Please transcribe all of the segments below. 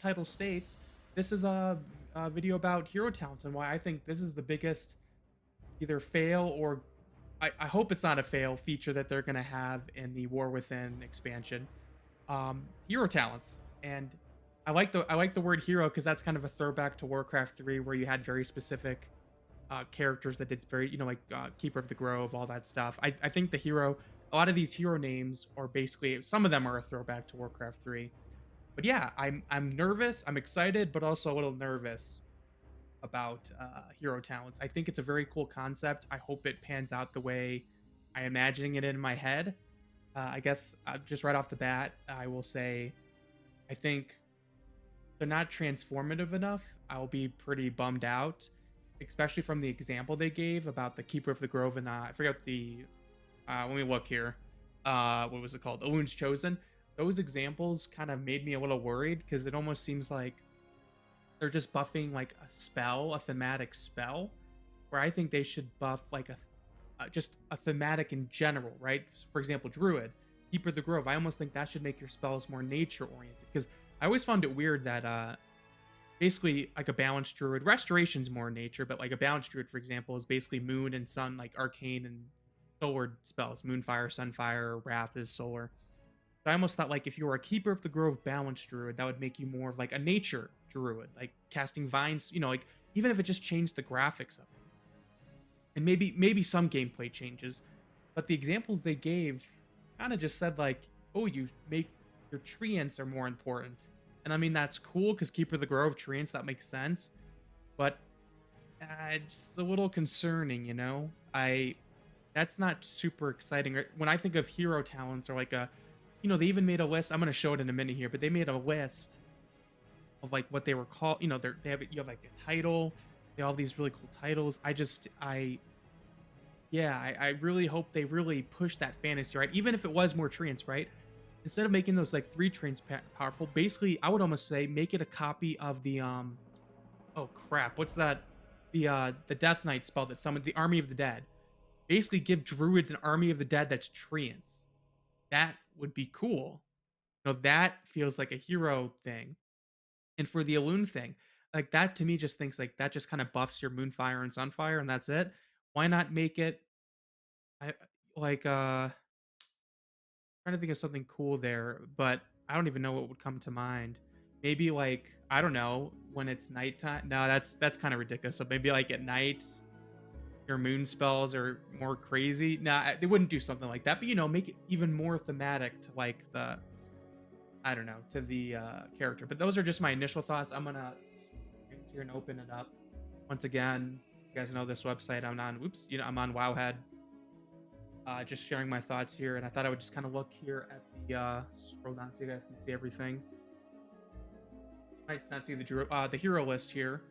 title states, this is a video about hero talents and why I think this is the biggest either fail or I hope it's not a fail feature that they're gonna have in the War Within expansion. Hero talents, and I like the word hero because that's kind of a throwback to Warcraft 3, where you had very specific characters that did very, like Keeper of the Grove, all that stuff. I think the hero, a lot of these hero names are basically some of them are a throwback to Warcraft 3. But yeah, I'm nervous, I'm excited, but also a little nervous about hero talents. I think it's a very cool concept. I hope it pans out the way I imagining it in my head. I guess just right off the bat, I will say I think they're not transformative enough. I'll be pretty bummed out, especially from the example they gave about the Keeper of the Grove and I forget the. Let me look here. What was it called? Elun's Chosen. Those examples kind of made me a little worried because it almost seems like they're just buffing like a spell, a thematic spell, where I think they should buff like just a thematic in general, right? For example, Druid, Keeper of the Grove. I almost think that should make your spells more nature oriented because I always found it weird that basically like a balanced Druid, Restoration's more nature, but like a balanced Druid, for example, is basically Moon and Sun, like arcane and solar spells. Moonfire, Sunfire, Wrath is solar. So I almost thought like if you were a Keeper of the Grove balanced druid, that would make you more of like a nature druid, like casting vines, like even if it just changed the graphics of it. And maybe some gameplay changes. But the examples they gave kind of just said like, oh, you make your treants are more important. And I mean that's cool because Keeper of the Grove treants, that makes sense. But it's a little concerning. I That's not super exciting. When I think of hero talents or like they even made a list. I'm gonna show it in a minute here, but they made a list of like what they were called. You have like a title. They all have these really cool titles. I really hope they really push that fantasy, right? Even if it was more treants, right? Instead of making those like three treants powerful, basically I would almost say make it a copy of the oh crap, what's that? The Death Knight spell that summoned the Army of the Dead. Basically give druids an Army of the Dead that's treants. That would be cool. That feels like a hero thing. And for the Elune thing, like that to me just thinks like that just kind of buffs your Moonfire and Sunfire and that's it. Why not make it I like trying to think of something cool there, but I don't even know what would come to mind. Maybe like I don't know, when it's nighttime. No, that's kind of ridiculous. So maybe like at night your moon spells are more crazy. Nah, they wouldn't do something like that, but make it even more thematic to like the I don't know, to the character. But those are just my initial thoughts. I'm gonna screen here and open it up. Once again, you guys know this website. I'm on. Oops, I'm on Wowhead. Just sharing my thoughts here, and I thought I would just kind of look here at the scroll down so you guys can see everything. Might not see the hero list here,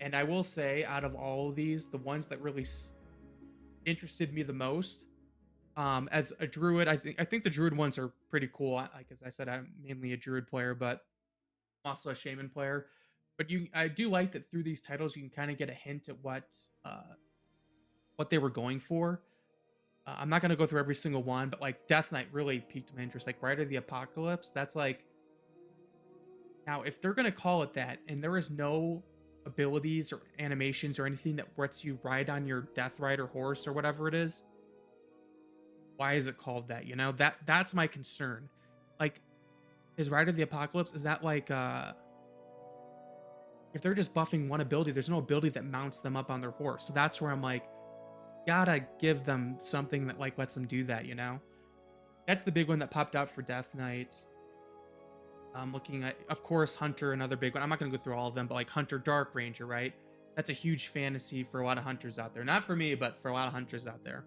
and I will say, out of all of these, the ones that really interested me the most as a druid, I think the druid ones are pretty cool. Like as I said, I'm mainly a druid player, but I'm also a shaman player. But I do like that through these titles you can kind of get a hint at what they were going for. I'm not gonna go through every single one, but like Death Knight really piqued my interest. Like Rider of the Apocalypse, that's like now if they're gonna call it that, and there is no abilities or animations or anything that lets you ride on your Death Rider horse or whatever it is, why is it called that? That's my concern. Like, is Rider of the Apocalypse, is that like if they're just buffing one ability, there's no ability that mounts them up on their horse. So that's where I'm like, gotta give them something that like lets them do that. That's the big one that popped out for Death Knight. I'm looking at, of course, Hunter, another big one. I'm not gonna go through all of them, but like Hunter Dark Ranger, right? That's a huge fantasy for a lot of hunters out there. Not for me, but for a lot of hunters out there.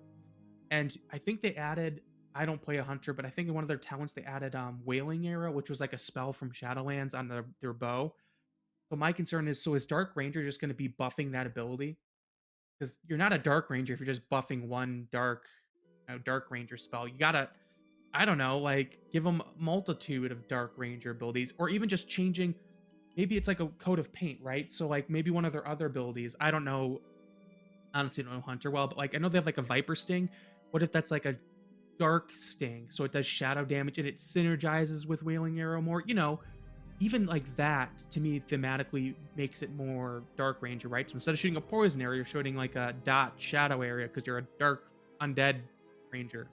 And I think they added, I don't play a hunter, but I think in one of their talents they added Wailing Arrow, which was like a spell from Shadowlands on their bow. So my concern is, so is Dark Ranger just going to be buffing that ability? Because you're not a Dark Ranger if you're just buffing one Dark Ranger spell. You gotta, I don't know, like give them a multitude of Dark Ranger abilities, or even just changing. Maybe it's like a coat of paint, right? So like maybe one of their other abilities. I don't know. Honestly, I don't know Hunter well, but like I know they have like a Viper Sting. What if that's like a Dark Sting, so it does shadow damage and it synergizes with Wailing Arrow more? even like that to me thematically makes it more Dark Ranger, right? So instead of shooting a poison area, you're shooting like a dot shadow area because you're a dark undead ranger.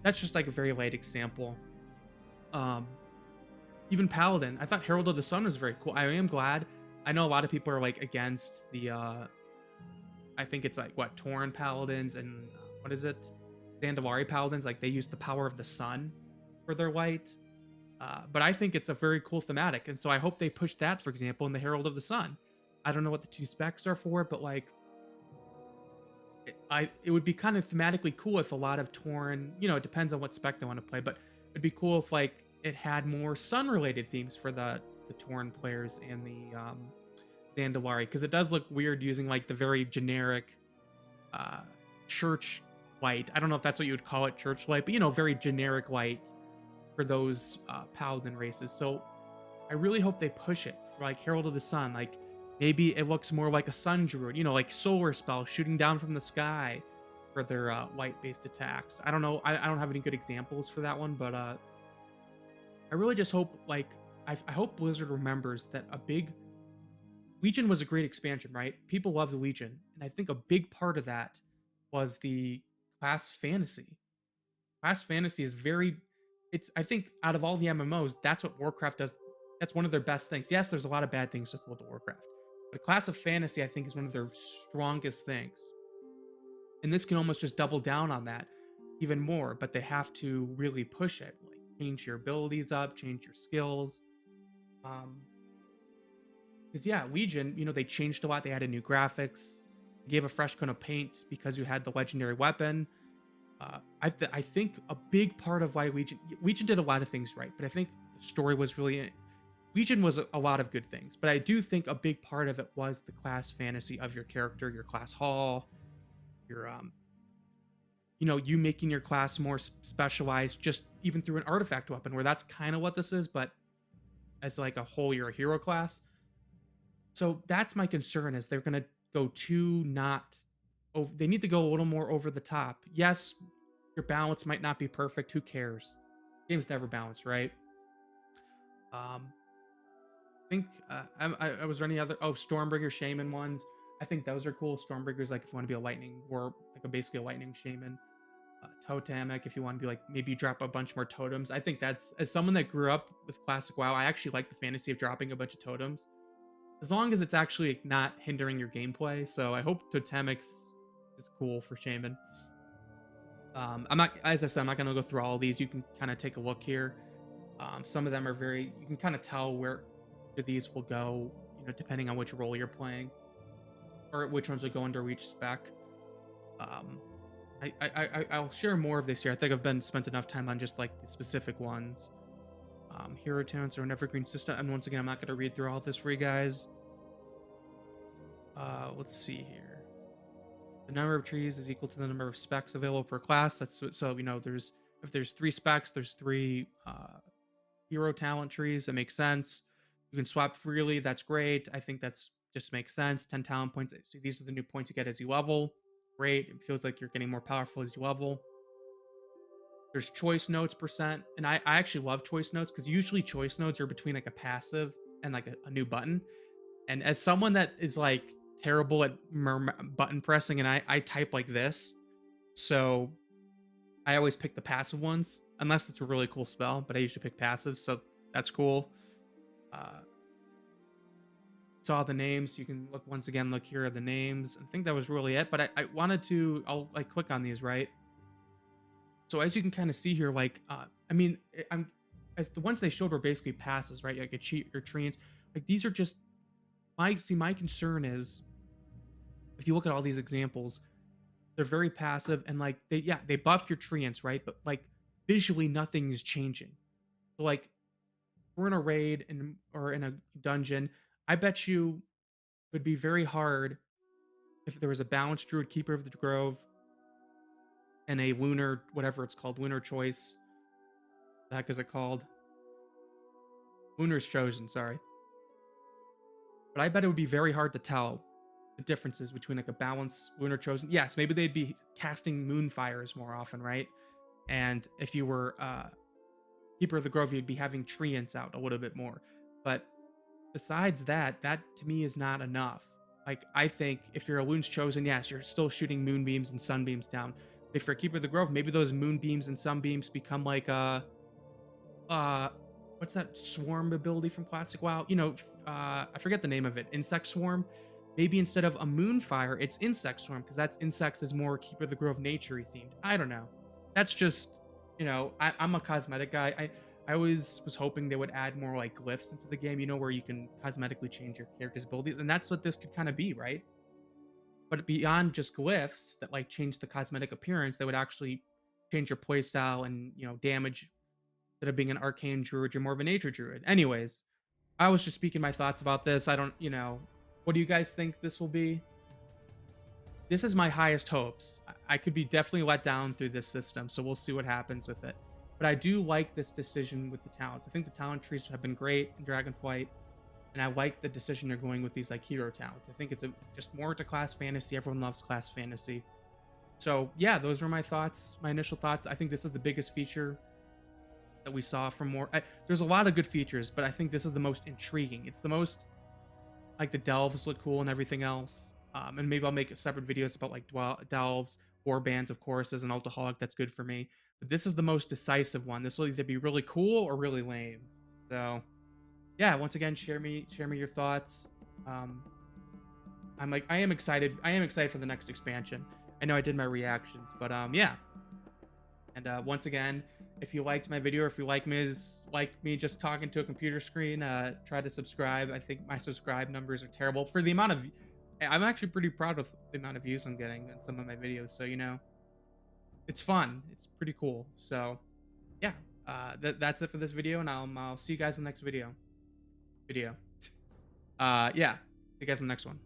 That's just like a very light example. Um, Even Paladin, I thought Herald of the Sun was very cool. I am glad. I know a lot of people are like against the I think it's like what Tauren Paladins and what is it? Zandalari Paladins, like they use the power of the sun for their light. But I think it's a very cool thematic, and so I hope they push that, for example, in the Herald of the Sun. I don't know what the two specs are for it, but like it would be kind of thematically cool if a lot of Torn, it depends on what spec they want to play, but it'd be cool if like it had more sun related themes for the Torn players and the Zandalari, because it does look weird using like the very generic uh church light. I don't know if that's what you would call it, church light, but very generic light for those paladin races. So I really hope they push it for like Herald of the Sun. Like maybe it looks more like a sun druid, like solar spell shooting down from the sky for their light-based attacks. I don't know. I don't have any good examples for that one, but I really just hope like I hope Blizzard remembers that a big Legion was a great expansion, right? People love the Legion, and I think a big part of that was the class fantasy. Class fantasy is very it's I think out of all the MMOs, that's what Warcraft does. That's one of their best things. Yes, there's a lot of bad things with World of Warcraft, but class of fantasy I think is one of their strongest things. And this can almost just double down on that even more, but they have to really push it, like change your abilities up, change your skills. Um because yeah, Legion, they changed a lot. They added new graphics, gave a fresh coat of paint because you had the legendary weapon. I think a big part of why Legion did a lot of things right, but I think the story was really Legion was a lot of good things, but I do think a big part of it was the class fantasy of your character, your class hall, your you making your class more specialized, just even through an artifact weapon, where that's kind of what this is, but as like a whole, you're a hero class. So that's my concern is they're gonna go too not. They need to go a little more over the top. Yes, your balance might not be perfect. Who cares? Game's never balanced, right? I think I was there any other Stormbringer Shaman ones. I think those are cool. Stormbringer's like if you want to be a lightning or like basically a lightning shaman. Totemic if you want to be like maybe drop a bunch more totems. I think that's as someone that grew up with classic WoW, I actually like the fantasy of dropping a bunch of totems as long as it's actually not hindering your gameplay. So I hope Totemics is cool for shaman. I'm not, as I said, I'm not gonna go through all of these. You can kind of take a look here. Some of them are very, you can kind of tell where these will go, depending on which role you're playing or which ones will go under each spec. Um, I'll share more of this here. I think I've been spent enough time on just like the specific ones. Hero talents are an evergreen system, and once again, I'm not going to read through all this for you guys. Let's see here. The number of trees is equal to the number of specs available per class. That's so there's if there's 3 specs, there's 3 hero talent trees. That makes sense. You can swap freely. That's great. I think that's just makes sense. 10 talent points. So these are the new points you get as you level. Great. It feels like you're getting more powerful as you level. There's choice notes percent, and I actually love choice notes because usually choice notes are between like a passive and like a new button. And as someone that is like terrible at button pressing, and I type like this, so I always pick the passive ones unless it's a really cool spell. But I usually pick passive, so that's cool. Uh, saw the names. You can look once again. Look here are the names. I think that was really it. But I wanted to. I'll like click on these right. So as you can kind of see here, like I mean, I'm as the ones they showed were basically passes, right? Like a cheat or treants. Like these are just my concern is if you look at all these examples, they're very passive and like they buff your treants, right? But like visually nothing is changing. So like we're in a raid or in a dungeon, I bet you it would be very hard if there was a balanced druid keeper of the grove and a lunar whatever it's called, lunar choice. The heck is it called? Lunar's chosen, sorry. But I bet it would be very hard to tell the differences between like a balanced lunar chosen. Yes, maybe they'd be casting moonfires more often, right? And if you were keeper of the grove, you'd be having treants out a little bit more. But besides that, that to me is not enough. Like, I think if you're a Loon's Chosen, yes, you're still shooting moonbeams and sunbeams down. If you're a Keeper of the Grove, maybe those moonbeams and sunbeams become like uh what's that swarm ability from Classic WoW? I forget the name of it. Insect swarm. Maybe instead of a moonfire, it's insect swarm because that's insects is more Keeper of the Grove naturey themed. I don't know. That's just I'm a cosmetic guy. I always was hoping they would add more like glyphs into the game, where you can cosmetically change your character's abilities, and that's what this could kind of be, right? But beyond just glyphs that like change the cosmetic appearance, they would actually change your playstyle and damage. Instead of being an arcane druid, you're more of a nature druid. Anyways, I was just speaking my thoughts about this. I don't, what do you guys think this will be? This is my highest hopes. I could be definitely let down through this system, so we'll see what happens with it. But I do like this decision with the talents. I think the talent trees have been great in Dragonflight, and I like the decision they're going with these like hero talents. I think it's just more to class fantasy. Everyone loves class fantasy. So yeah, those were my thoughts, my initial thoughts. I think this is the biggest feature that we saw from more. There's a lot of good features, but I think this is the most intriguing. It's the most like the delves look cool and everything else. And maybe I'll make separate videos about like delves, war bands, of course, as an alcoholic. That's good for me. But this is the most decisive one. This will either be really cool or really lame. So yeah, once again, share me your thoughts. Um, I am excited. I am excited for the next expansion. I know I did my reactions, but yeah. And once again, if you liked my video, or if you like me just talking to a computer screen, try to subscribe. I think my subscribe numbers are terrible for the amount of. I'm actually pretty proud of the amount of views I'm getting in some of my videos. So it's fun. It's pretty cool. So yeah, that's it for this video, and I'll see you guys in the next video. Yeah, see you guys in the next one.